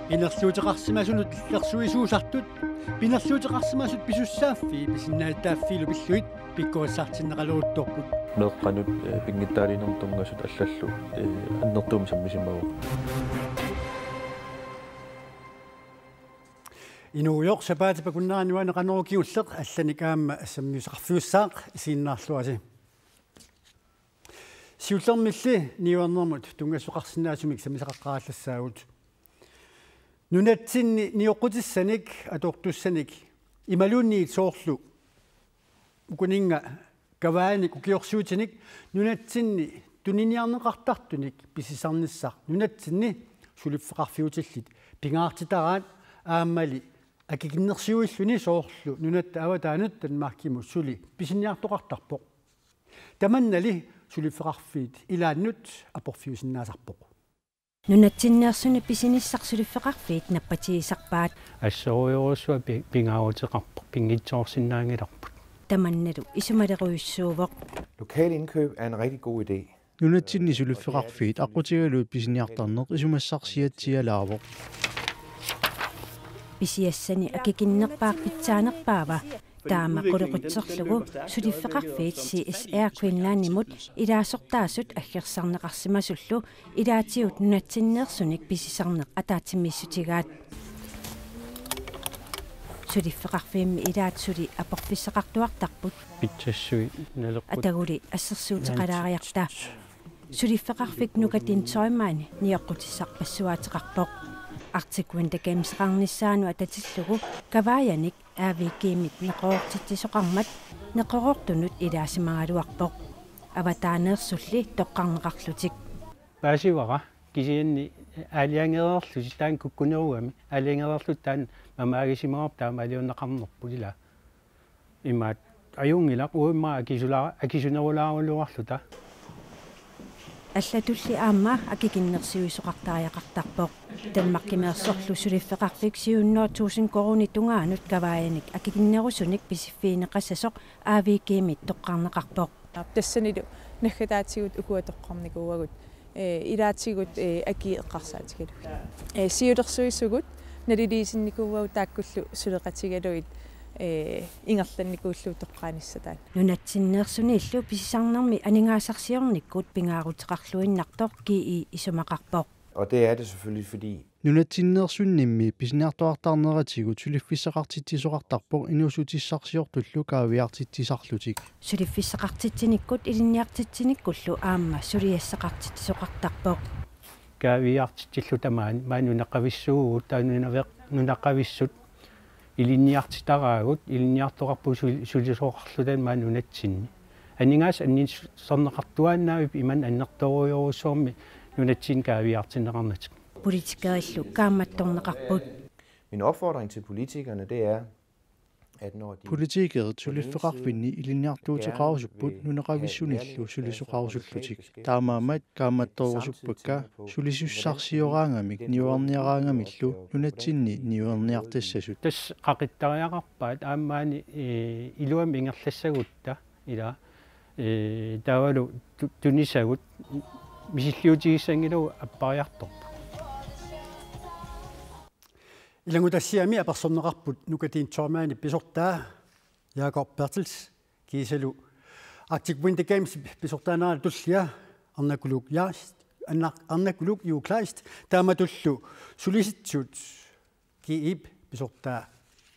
Pinerluutеқарсимасунут иллерсуисуусартут pinerluuteqarsimasut pisussaaffi pisinnaataaffiilu pilluit pikkurissaartinneqaluuttorput meeqqanut pingittaalinnertungasut аллаллу аннэртуум саммисимагу inuujoq sapaatipa kunnaaniuana qanorkiulleq allani kaamma assammiusaqarfiussaaq isiinnaarluasi siullermilli niuarnermut tungassuqarsinnaasumik samisaqaqqaallaassaagut nunatsinni nioqqutissanik atortussanik imaluunniit soorlu ukuninga kavaanik ukiorsuutinik nunatsinni tuniniarneqartartunik pisisarnissaq nunatsinni suliffeqarfiutillit pingaartitaraat aammali akikinnersiuilluni soorlu nunatta avataanut tanmarkimu suli pisinniartoqartarpoq tamannali suliffeqarfiit ilaannut aporfiusinnaasarpoq nunatsinneersuni pisinissarsuliffeqarfiit nappatigisarpaat ассориорусуа пингаагутеқарпо пингитсоорсиннаангиларпут tamannalu isumaleriussuuvoq Lokal indkøb er en rigtig god idé. nunatsinni suliffeqarfiit aqutigaluut pisiniartarneq isumassarsiatsialaavoq pisiassani akikinnerpaarpitsaanerpaava taama quluqutserlugu suliffeqarfiit CSR Queenlandimut ilaasortaasut aggersarneqarsimasullu ilaatiut nunatsinneersunik pisisarneq ataatsimissutigaat suliffeqarfiimmi ilaatsuli aporfisseqartuartarput питсассуи налеққут ataguli ассерсуутеқалаариарта suliffeqarfik nukatin toimaani niaqqutissarpassuateqarpoq artikuinta gamseqarnissaanu atatillugu kavaayanik aavikiimit neqoortittisoqarmat neqorortunut ilaasimagaluarpoq avataaneersulli toqqarneqarlutik паасивара кисианни аалиангеерлу таан куккунеругами аалиангеерлу таан мамаагисимаап таама алиуннеқарнерпулила имаат аюнгилақ уимма акисунерулаарулуарлута аллатулли аама акикиннерсиуисоқартариақартарпоқ танмаркимеерсорлу сулиффеқарфик сиунноо 1000 коруни тунгаанут кавааяник акикиннерусуник писиффиинеқассасоқ аавикиимит тоққарнеқарпоқ тассанилу наггатаатигут укуатоққарникууагут илаатигут акиеққарсаатигалу сиулерсуисугут налилиисинникууагу тааккуллу сулеқатигалуит ингерланникууллу тоққааниссатаат нунатсиннеерсуни иллу писисарнерми анингаасарсиорниккут пингаарутеқарлуиннартор кии исумақарпоқ Og det er det selvfølgelig fordi nunatsinneersunnimmi pisiniartuartarneratiguut suliffisseqartittisoqartarpoq inuusutissarsiortullu kaaviartittisarlutik suliffisseqartittinikut iliniartittinikkullu aamma suliassaqartittisoqartarpoq каавиартиллу тамаан маанунеқависсуугут таанунавеқ нунеқависсут илинниартитараагут илинниартоқарпу сулисоқарлутан маанунатсинни анингаас аннисорнеқартуааннаавип иман аннерторуйоруссуарми нунатсин каавиартиннеқарнатик политикериллу kaammattorneqarput min opfordring til politikerne det er at når de politikeet suliffeqarfinni iliniartuuteqarusupput nuneqavissunillu sulisuqarusullutik taamaammat kaammattorusuppakka sulisussarsioraangamik niuarniaraangamillu nunatsinni niuarniartassasut тас қақиттариақарпаат аамаани илуам ингерлассагутта ила таавалу тунисагут мисиллиутигиссангилу аппариарторпу илангутассиами аперсорнеқарпут нукатин тормаани писортаа Jakob Bertels кисалу Arctic Winter Games писортаанаала туллиа арнакулук яаст арнакулук юклаист тааматуллу сулиситсут киип писортаа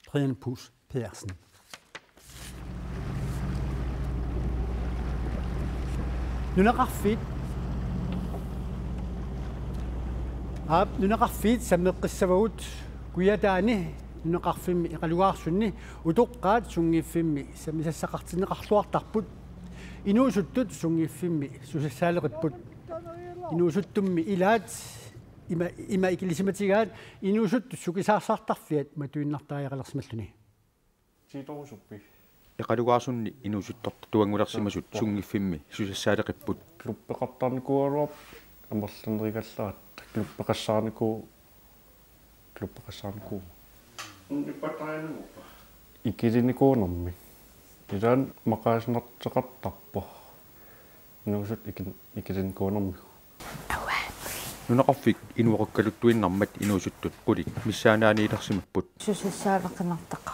Brian Pus Pedersen нунеқарфит нунеқарфит саммеққиссавагут куятаани нунеқарфимми иқалуаарсунни утоққаат сунгиффимми самисассақартинеқарлуартарпут инуусуттут сунгиффимми сусассаалеқиппут инуусуттумми илаат има икилисиматигаат инуусут сукисаарсаартарфиат матуиннартаариақалерсималлуни ситорусуппи иқалуаарсунни инуусуттарт туангулерсимасут сунгиффимми сусассаалеқиппут клуппеқартарникууаруап амерланеригаллаат клуппеқассаарникуу иппатаанамуппа икилиникуунэрми Idan maqaasnerteqartarpo. Inuusut ikilin kuunermi. Nunaqarfik inuoqakkaluttuinnarmat inuusuttut qulik missaanaaniilersimapput. Susissaaleqinartaqa.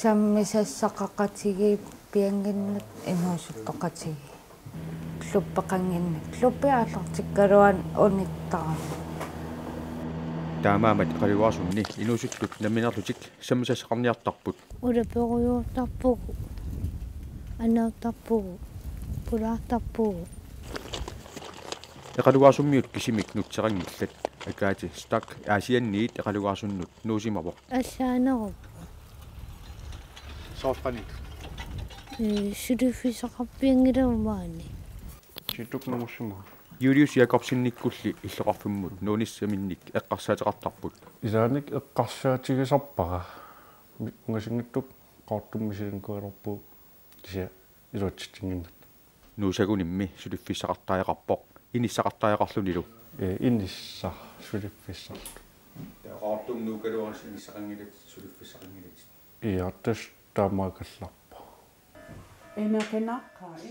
Sammisassaqaqatigi pianginnat inuusuttoqatigi. Luppeqanginnat. Luppiaallartikkaluan unittara. Taamaamat qaliuarsunni inuusuttut naminerlutik sammisassaqarniartarput. Uleperujuortarpugu. Anertarpugu. Pulaartarpugu. Eqaluarsummiut kisimik nutserangillat akaati stak aasianniit eqaluarsunnut nuusimavoq. Assaanerup. Soorqanit. Sudufisaqarpiangilumaani. Situknamussima. Julius Jakobsinnikkulli иллоqarfimmut nuunissaminnik eqqarsaateqartarput. Isaanik eqqarsaatigisarpara. Ungasingittuk qaartummisilin kisia iluatsitsinginnat. Nuusagunimmi suliffissaqartaajaqarpoq inissaqartaajaqarlunilu. Innissa suliffissartu. Qaartum nuukaluarsinissaqangilat suliffissaqangilat. Iartas taamaakallappa.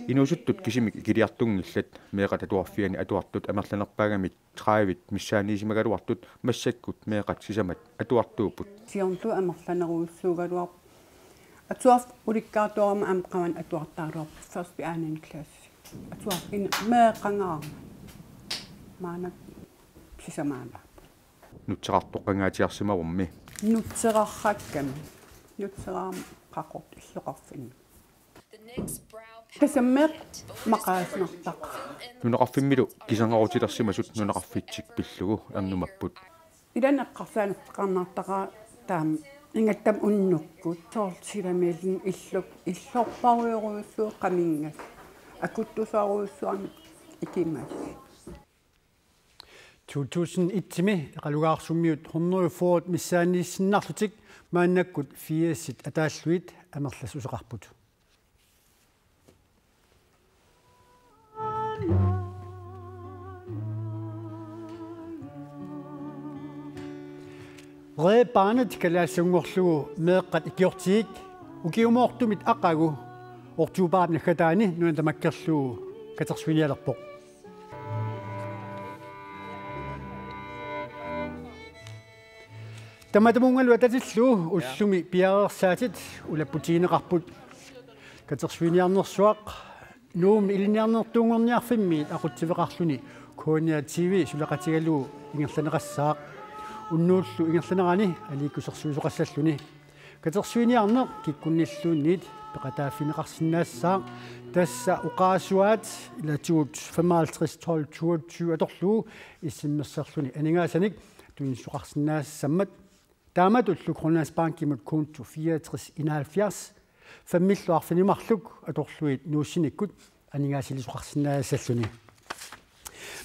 Inuusuttut kisimik ikiliartungillat meeqat atuarfiani atuartut amerlanerpaagamit traavit missaaniisimagaluartut massakkut meeqat sisamat atuartuuput. Siorlu amerlaneruussuugaluar atuaf ulikkaatuarama amqaman atuartaaruarp first aanan class. Atuaf in meeqangaa maana sisamaala. Nutserartoqqangaatiarsimavummi. Nutserarrakkami. Nutseraam qaqort illoqarfin. Kasammeq maqaasnertaq. Nunaqarfimmilu kisangarutilersimasut nunaqarfitsik pillugu ernumapput. Ilaneqqarsaanertaqarnaartaqa taam ingattam unnukkut soortilamaalin illorparuyoruussuu qamingas akuttusaaruussuarni ikimas 2001 eqalugaarsumiut horneriufuut missaaniissinnarlutik maannakkut fiassit ataalluit amerlas useqarput. Reepaanat kalaassungorlugu meeqqat ikiortiik ukiumoortumit aqagu ortuupaat nakkataani nuan tamakkerlugu katersuinialerpoq. Tamatamungalu atatillu ullumi piarersaatit ulapputiineqarput katersuiniarnersuaq nuumi iliniarnertuungorniarfimmiit aqutsiveqarluni Konia TV sulaqatigalu ingerlaneqassaaq unnuullu ingerlanerani aliikkusersuusoqassalluni katersuiniarneq kikkunnilluunniit peqataafineqarsinnaassаа tassa uqaasuaat ilatuut 55 12 22 atorlugu issimmerserluni aningaasanik tuinsuqarsinnaasammat taamat ullu Grønlandsbankimut konto 6471 familluarfinimarluk atorluit nuussinikkut aningaasilisuqarsinnaassalluni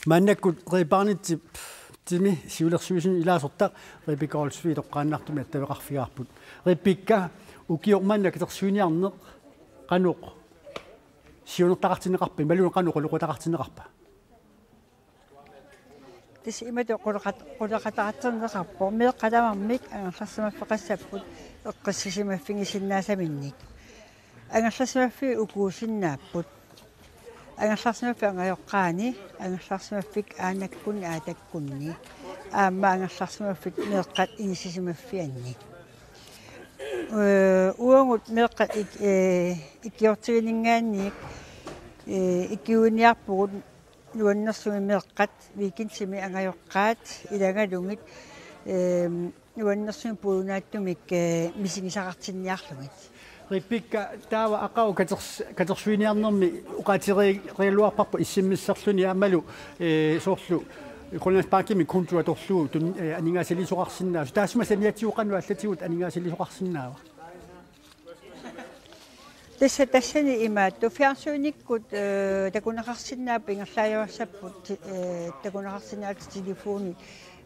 maannakkut reepaarnitip timi siulersuisin ilaasortaq repikorulsui toqqaannartumi attaveqarfigaarput repikka ukiormanna katersuiniarneq qanuq siunertaqartineqarpa malun qanuq luqutaqartineqarpa tis imatu qulaqataqartineqarpo meeqqalamarmik angerlarsimaffeqassapпут eqqassisimaffingisinnaasaminnik angerlarsimaffi ukuusinnaapпут angerlarsimaffi angajoqqaani angerlarsimaffik aanakkunni aatakkunni aamma angerlarsimaffik meeqqat inisisimaffianni uangut meeqqat ikkiortiginingaanniik ikkiuniarpugut nuannersumi meeqqat viikinsimi angajoqqaat ilangalungit nuannersumi puunaattumik misingisaqartinniarlugit Repikka taawa aqau katersuiniarnermi uqaatiriluarparpu issimmisserluni aamalu soorlu Grønlandsbankimi konto atorlugu tun aningaasilisuqarsinnaa taasma samiatiuqannu allatigut aningaasilisuqarsinnaawa тассани имаатту фиарсууниккут такунеқарсиннааппу ингерлаажуассаппут такунеқарсинаат телефони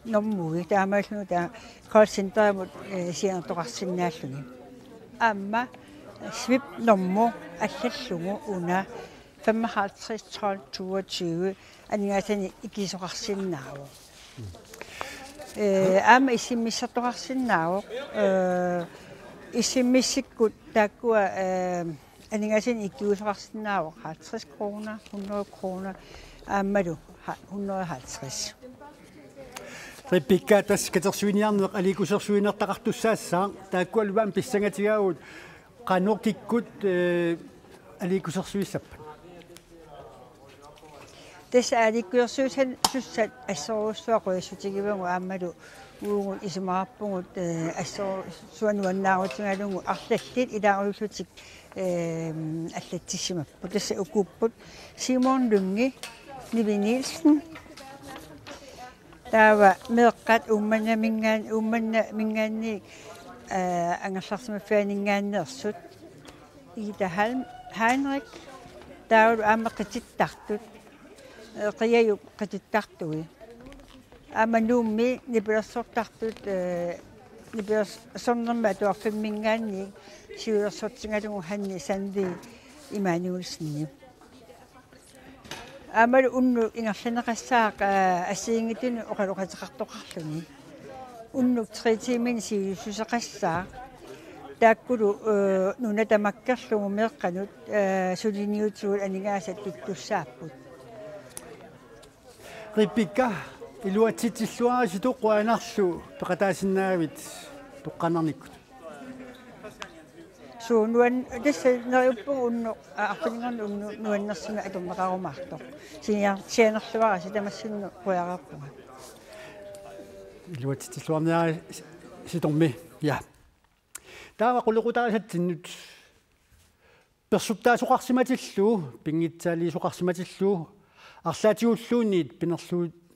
нормуги таамаалну таа call center-мут сианертоқарсиннааллуги аама свип норму аллаллугу уна 55 12 22 анигаасани икисоқарсиннааву аама иссиммиссартоқарсиннааву исиммиссиккут тааккуа анигасин иккиусоқарсинаава 50 kroner 100 kroner ааммалу 150. Риппикка тас катерсуиниарнеқ аликусерсуинертақартуссаассаа тааккуалуаан писсангатигаагут qannuqtikkut аликусерсуиссаппа тас аликкуерсуисан суссат ассоруссуақуиссутигивангу ааммалу уугу исимаарпугут ассорусуануаннаарутингалугу арлаллит илааруллутик аллатсимаппу тасса укуппут Simon Lunge Nivi Nielsen таава меэккат уммана мингаанни ангерларсимаффаанингааннерсут Ida Heinrich таавал ааммеққититтартут қияю қититтартуи амануумми нипилерсортартут нипилерсорнерма туарфиммингаанни сиулерсортингалугу ханни санди имаануулсинни амал унну ингерланеқассаақ ассиингитуну оқалоқатеқартоқарлуни унну 3 тимин сиусусеқассаа тааккулу нуна тамаккерлугу меэққанут сулиниутсуул анигаасат туттуссааппут риппикка илуатситиллуараси тоққуанарлу пеқатаасиннаавит тоққанарниккут суунуан тассанериуппу унну арпингерну унну нуаннерсима атуммеқарумаартоқ сианерлуараси тамассунну қуяқарпуга илуатситиллуарниара ситорми я таава quluqutaasattinnut персуптаасоқарсиматиллу пингитсаалиисоқарсиматиллу арлаатиуллуунниит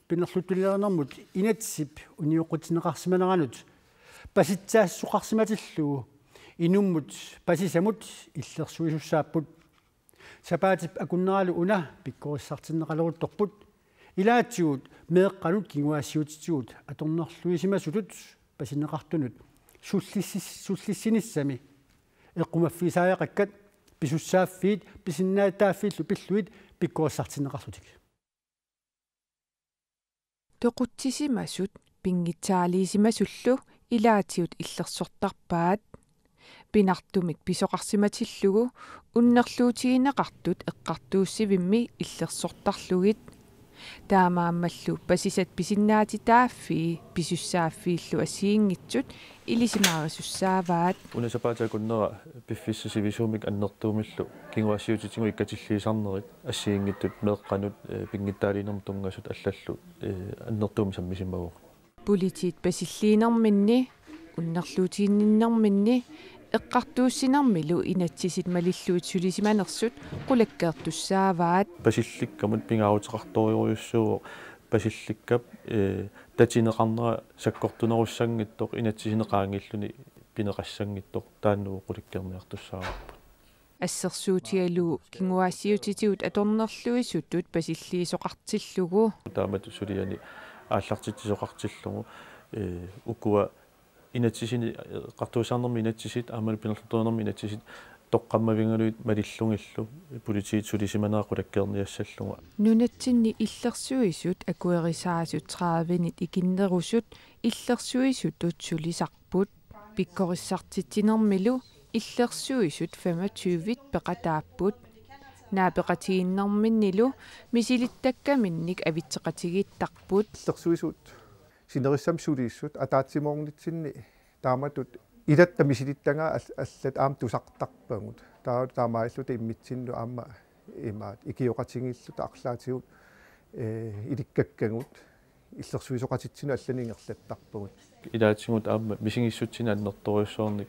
пинерлуттулернэрмут инатсип униоқутинеқарсиманеранут паситсаассоқарсиматиллу инуммут пасисамут иллерсуисуссааппут сапаатип акуннералу уна пиккориссартиннеқалерутторпут илаатсуут меэққанут кингуаассиутитсуут аторнерлуисимасутут пасинеқартунут суллиссиниссами эққумаффисааяқаккат писуссааффиит писиннаатааффииллу пиллуит пиккориссартиннеқарлутик тоқутсисимасут пингитсаалиисимасуллу илаатиут иллерсортарпаат пинартумик писоқарсиматиллугу уннерлуутигинеқартут эққартууссивимми иллерсортарлугит таамааммаллу пасисат писиннаатитааффи писуссааффииллу ассиингитсут илисимаарисуссааваат унасапаатакуннера пиффиссисивисуумик аннертуумиллу кингуассиутитигу иккатиллиисарнерит ассиингиттут меэққанут пингиттаалинерм тунгасут аллаллу аннертууми саммисимагу политит пасиллиинерминни уннерлуутигинниннэрминни эққартууссинэрмилу инатсисит малиллуут сулисиманерсут қулаккеэртуссааваат пасилликкамут пингаарутеқарториуриуссуу пасилликкап татинеқарнера саккортунеруссангиттоқ инатсисинеқаангиллуни пинеқассангиттоқ тааннуу қулаккерниартуссаараппут ассерсуутиалу кингуаассиутитиут аторнерлуисутут пасиллиисоқартиллугу таамат сулиани ааллартитсоқартиллугу укуа инатсисини қартуусаарнерми инатсисит аамал пинерлуторнерми инатсисит тоққаммавингалуит малиллунгиллу политиит сулисиманаа қулаккерниассаллуга нунатсинни иллерсуисут акуерисаасут 30-нит икиннерусут иллерсуисутут сулисарпут пиккориссартитсинермилу иллерсуисут 25-вит пеқатааппут наапеқатигиннэрминнилу мисилиттаккаминник авитсеқатигиттарпут иллерсуисут синериссам сулииссут атаатсимоорнитсинни тааматут илатта мисилиттангаа аллат аам тусартарпагут таамааллута иммитсинну аама имаат икиоқатингиллута арлаатигут иликкаккагут иллерсуисоқатитсину алланингерлаттарпагут илаатсигут аама мисигиссутсина аннерториуссоорник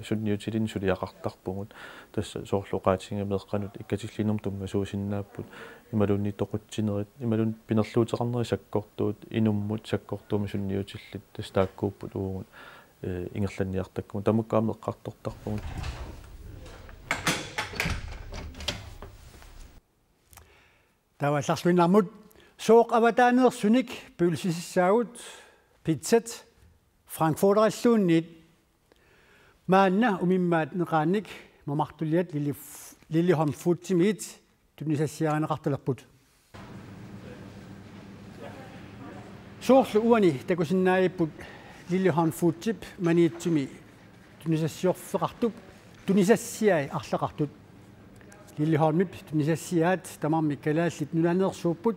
сунниутилин сулиақартарпагут тасса соорлоқаатинга меэққанут иккатиллинерм тунгасуусиннааппут ималунни тоқутсинерит ималун пинерлуутеқарнери саккортуут инуммут саккортууми сунниутиллит тастааккууппут уугут ингерланниартаккун тамуккаамеққартортарпагут тавалларлуинармут сооқ аватаанерсуник пулсиссаагут питсат франкфуртераллуунниит маанна умиммаат неқаанник мамартулиат лилихом футсимиит тунисассиаанеқарталерпут соорлу уани такусиннаайиппут лилихом футсип маниитсуми тунисассиорфеқартуп тунисассиай арлеқартут лиллихаалмип тунисассиаат тамарми калааллит нулаанеерсууппут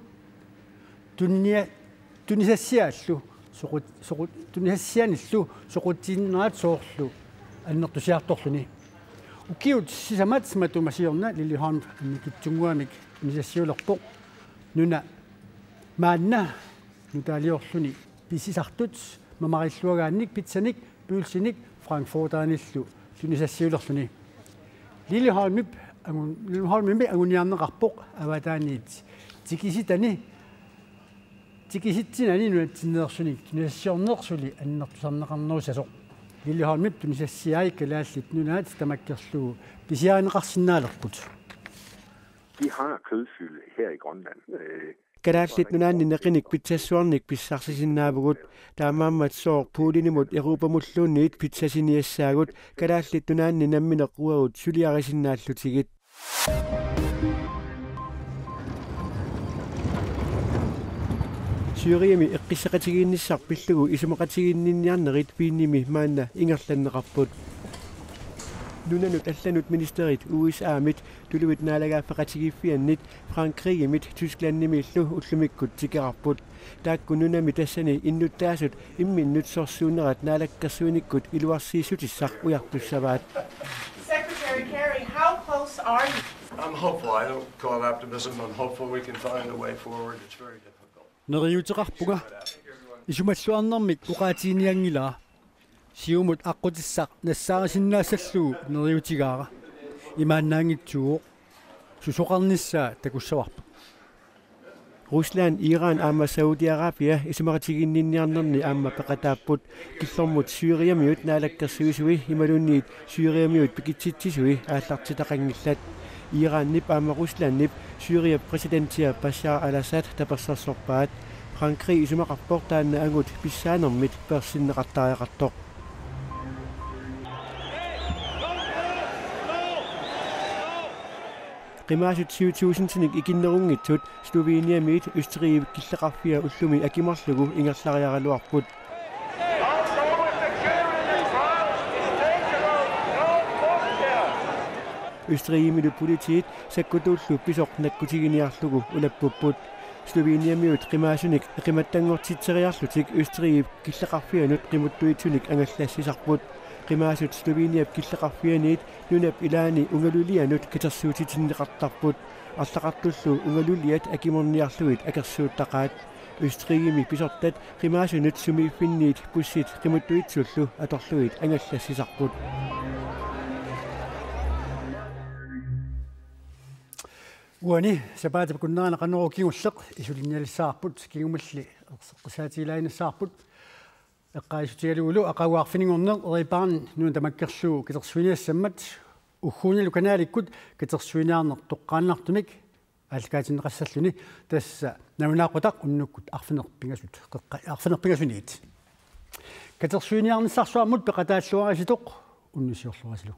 тунисассиааллу соқут тунисассианиллу соқутииннераат соорлу аннертусиарторлуни укиут сисамат сматумасиорна лиллихаалмип анникитсунгуамик тунисассиулерпоқ нуна маанна нутаалиорлуни писисартут мамариллуагаанник питсаник пүүлсиник франкфуртааниллу тунисассиулерлуни лиллихаалмип агуниарнеқарпоқ аватааниит тикиситани тикиситсинани нуатсиннеерсуник тунисассиорнеерсули аннертусарнеқарнерусасоқ лиллихаалмип тунисассиай калааллит нунаат тамаккерлуу писиаанеқарсинаалерпут. Vi har kødfylde her i Grønland. Kadaatlit nunaanni neqinik pitsassuarnik pissarsisinnaavagut taamaammat soor puulinimut Europamulluunniit pitsasiniassaagut kadaatlit nunaanni namminequagut suliarisinnaallutigit Syriami eqqissaqatigiinnissarpillugu isumaqatigiinninniarnerit piinnimi maanna ingerlanneqarput Nunanut allanut ministerit USA-mit tuluit naalagaaffaqatigiiffiannit Frankriigimit Tysklandnimillu ullumikkut tikerarput taakku nunami tassani innuttaasut imminnut sorsuunerat naalakkersuunikkut iluarsiisutissaq ujartussavaat Secretary Kerry, how close are you? I'm hopeful. I don't call it optimism. I'm hopeful we can find a way forward. It's very difficult. Neriuteqarpuga isumalluarnermik uqaatiiniangilaa siumut aqqutissaq nassaarisиннаассаллуу neriutigaara imaannaangitsuuq susoqarnissaa takussawарпа Rusland, Iran, Amma Saudi-Arabia isumaqatigiinniarnerni aamma peqataapпут killormut Syriamiut naalakkersuisui imalunniit Syriamiut pikitsitsisui aallartitaqangillat Iran-nip aamma Rusland-nip Syria presidentia Bashar al-Assad tapersersorpaat Frankrig isumaqarpoq taanna angut pissaanermit persinneqartariaqartoq Qimaasut 2000-tinik ikinnerungitsut Sloveniamiit Østerrige killeqarfia ullumi akimorlugu ingerlariaraluarput Østerrige politiet sakkutullu pisoq nakkutiginiarlugu ulappupput Sloveniamiut qimaasunik qimattangortitseriarlutik Østerrige killeqarfianut qimuttuitsunik angallassisarput Qimaasut Sloveniap killeqarfianiit nunap ilaani ungalulianut kitersuutitinneqartarput арлақартуллу унгалулиат акиморниарлуит акерсууттақаат Østerrigemi pisortat qimaasunut sumiiffinniit pussit qimuttuitsullu atorluit angallassisarput Uani sapaatap kunnaana qanerukigulleq isulinnialissaarput kigumalli erseqqsaatiilaainassаарput eqqaisutigaluulu aqaguarfiningorneq eripaarn nuun tamakkerluu kitersuiniassammat ugguunilu kanaalikut kitersuiniarneq toqqaannartumik aalkaatinneqassalluni tassa namunaaqutaq unnukkut arfinerpingasut arfinerpingasuniit kitersuiniarnissarsuarmut peqataalluarasitoq unnusiorluarasilu